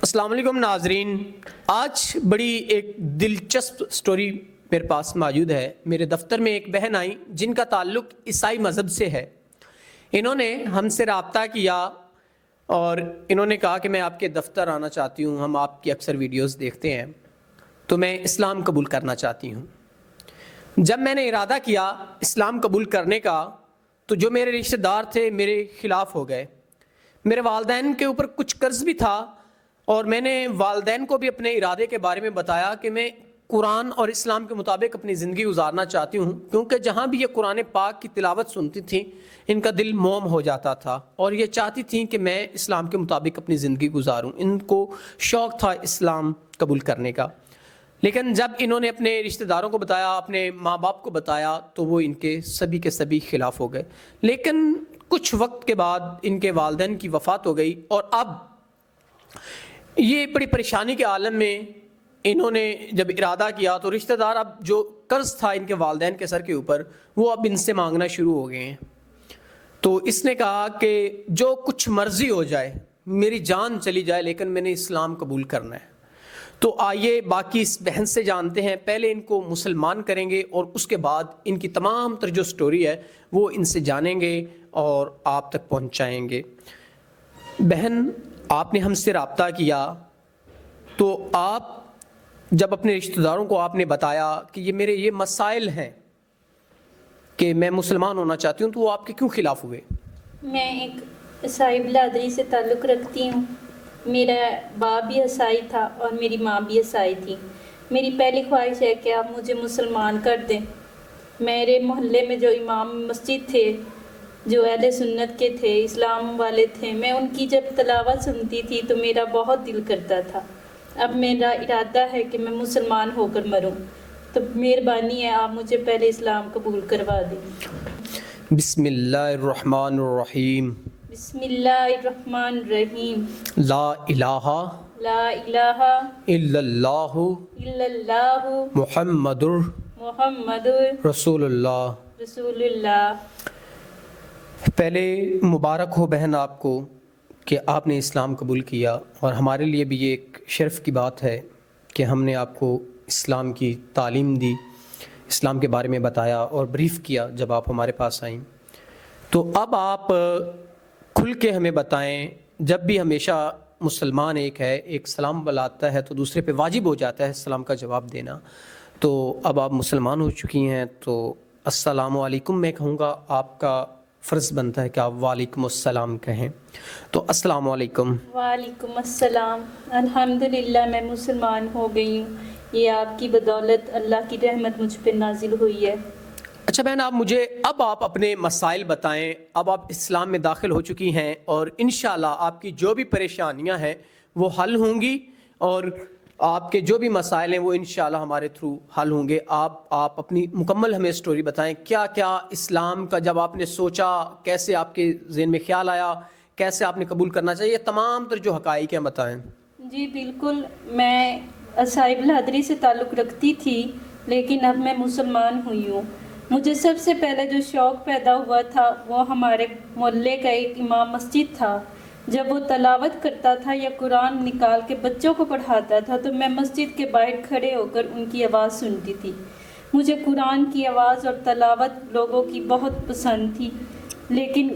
السلام علیکم ناظرین، آج بڑی ایک دلچسپ سٹوری میرے پاس موجود ہے۔ میرے دفتر میں ایک بہن آئی جن کا تعلق عیسائی مذہب سے ہے۔ انہوں نے ہم سے رابطہ کیا اور انہوں نے کہا کہ میں آپ کے دفتر آنا چاہتی ہوں، ہم آپ کی اکثر ویڈیوز دیکھتے ہیں تو میں اسلام قبول کرنا چاہتی ہوں۔ جب میں نے ارادہ کیا اسلام قبول کرنے کا تو جو میرے رشتہ دار تھے میرے خلاف ہو گئے۔ میرے والدین کے اوپر کچھ قرض بھی تھا اور میں نے والدین کو بھی اپنے ارادے کے بارے میں بتایا کہ میں قرآن اور اسلام کے مطابق اپنی زندگی گزارنا چاہتی ہوں، کیونکہ جہاں بھی یہ قرآن پاک کی تلاوت سنتی تھیں ان کا دل موم ہو جاتا تھا اور یہ چاہتی تھیں کہ میں اسلام کے مطابق اپنی زندگی گزاروں۔ ان کو شوق تھا اسلام قبول کرنے کا، لیکن جب انہوں نے اپنے رشتہ داروں کو بتایا، اپنے ماں باپ کو بتایا تو وہ ان کے سبھی خلاف ہو گئے۔ لیکن کچھ وقت کے بعد ان کے والدین کی وفات ہو گئی اور اب یہ بڑی پریشانی کے عالم میں انہوں نے جب ارادہ کیا تو رشتہ دار اب جو قرض تھا ان کے والدین کے سر کے اوپر وہ اب ان سے مانگنا شروع ہو گئے ہیں۔ تو اس نے کہا کہ جو کچھ مرضی ہو جائے، میری جان چلی جائے، لیکن میں نے اسلام قبول کرنا ہے۔ تو آئیے باقی اس بہن سے جانتے ہیں، پہلے ان کو مسلمان کریں گے اور اس کے بعد ان کی تمام تر جو سٹوری ہے وہ ان سے جانیں گے اور آپ تک پہنچائیں گے۔ بہن، آپ نے ہم سے رابطہ کیا تو آپ جب اپنے رشتہ داروں کو آپ نے بتایا کہ یہ میرے یہ مسائل ہیں کہ میں مسلمان ہونا چاہتی ہوں، تو وہ آپ کے کیوں خلاف ہوئے؟ میں ایک عیسائی برادری سے تعلق رکھتی ہوں۔ میرا باپ بھی عیسائی تھا اور میری ماں بھی عیسائی تھی۔ میری پہلی خواہش ہے کہ آپ مجھے مسلمان کر دیں۔ میرے محلے میں جو امام مسجد تھے، جو اہل سنت کے تھے، اسلام والے تھے، میں ان کی جب تلاوت سنتی تھی تو میرا بہت دل کرتا تھا۔ اب میرا ارادہ ہے کہ میں مسلمان ہو کر مروں، تو مہربانی ہے آپ مجھے پہلے اسلام قبول کروا دیں۔ بسم اللہ الرحمن الرحیم۔ بسم اللہ الرحمن الرحیم۔ لا الہ لا الہ الا اللہ الا اللہ محمد محمد رسول اللہ۔ رسول اللہ۔ پہلے مبارک ہو بہن آپ کو کہ آپ نے اسلام قبول کیا، اور ہمارے لیے بھی یہ ایک شرف کی بات ہے کہ ہم نے آپ کو اسلام کی تعلیم دی، اسلام کے بارے میں بتایا اور بریف کیا جب آپ ہمارے پاس آئیں۔ تو اب آپ کھل کے ہمیں بتائیں، جب بھی ہمیشہ مسلمان ایک سلام بلاتا ہے تو دوسرے پہ واجب ہو جاتا ہے سلام کا جواب دینا، تو اب آپ مسلمان ہو چکی ہیں تو السلام علیکم میں کہوں گا، آپ کا فرض بنتا ہے کہ آپ وعلیکم السلام کہیں۔ تو السلام علیکم۔ وعلیکم السلام۔ الحمدللہ میں مسلمان ہو گئی ہوں، یہ آپ کی بدولت، اللہ کی رحمت مجھ پہ نازل ہوئی ہے۔ اچھا بہن، آپ اپنے مسائل بتائیں۔ اب آپ اسلام میں داخل ہو چکی ہیں اور انشاءاللہ آپ کی جو بھی پریشانیاں ہیں وہ حل ہوں گی، اور آپ کے جو بھی مسائل ہیں وہ انشاءاللہ ہمارے تھرو حل ہوں گے۔ آپ اپنی مکمل ہمیں سٹوری بتائیں، کیا اسلام کا جب آپ نے سوچا، کیسے آپ کے ذہن میں خیال آیا، کیسے آپ نے قبول کرنا چاہیے، تمام تر جو حقائق ہیں بتائیں۔ جی بالکل، میں عیسائی برادری سے تعلق رکھتی تھی لیکن اب میں مسلمان ہوئی ہوں۔ مجھے سب سے پہلے جو شوق پیدا ہوا تھا وہ ہمارے محلے کا ایک امام مسجد تھا۔ جب وہ تلاوت کرتا تھا یا قرآن نکال کے بچوں کو پڑھاتا تھا تو میں مسجد کے باہر کھڑے ہو کر ان کی آواز سنتی تھی۔ مجھے قرآن کی آواز اور تلاوت لوگوں کی بہت پسند تھی، لیکن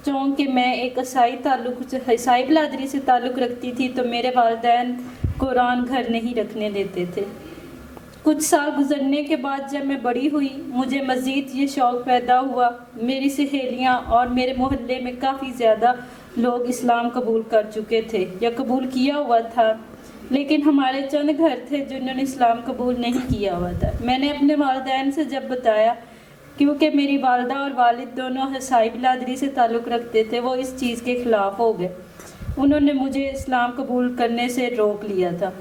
چونکہ میں ایک عیسائی برادری سے تعلق رکھتی تھی تو میرے والدین قرآن گھر نہیں رکھنے دیتے تھے۔ کچھ سال گزرنے کے بعد جب میں بڑی ہوئی، مجھے مزید یہ شوق پیدا ہوا۔ میری سہیلیاں اور میرے محلے میں کافی زیادہ لوگ اسلام قبول کر چکے تھے یا قبول کیا ہوا تھا، لیکن ہمارے چند گھر تھے جنہوں نے اسلام قبول نہیں کیا ہوا تھا۔ میں نے اپنے والدین سے جب بتایا، کیونکہ میری والدہ اور والد دونوں عیسائی برادری سے تعلق رکھتے تھے، وہ اس چیز کے خلاف ہو گئے۔ انہوں نے مجھے اسلام قبول کرنے سے روک لیا تھا،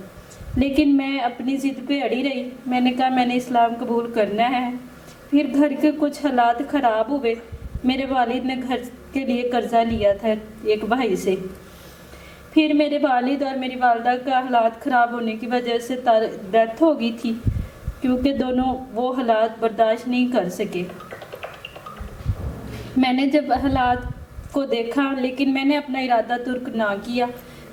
لیکن میں اپنی ضد پہ اڑی رہی۔ میں نے کہا میں نے اسلام قبول کرنا ہے۔ پھر گھر کے کچھ حالات خراب ہوئے۔ میرے والد نے گھر کے لیے قرضہ لیا تھا ایک بھائی سے۔ پھر میرے والد اور میری والدہ کا حالات خراب ہونے کی وجہ سے ڈیتھ ہو گئی تھی، کیونکہ دونوں وہ حالات برداشت نہیں کر سکے۔ میں نے جب حالات کو دیکھا، لیکن میں نے اپنا ارادہ ترک نہ کیا۔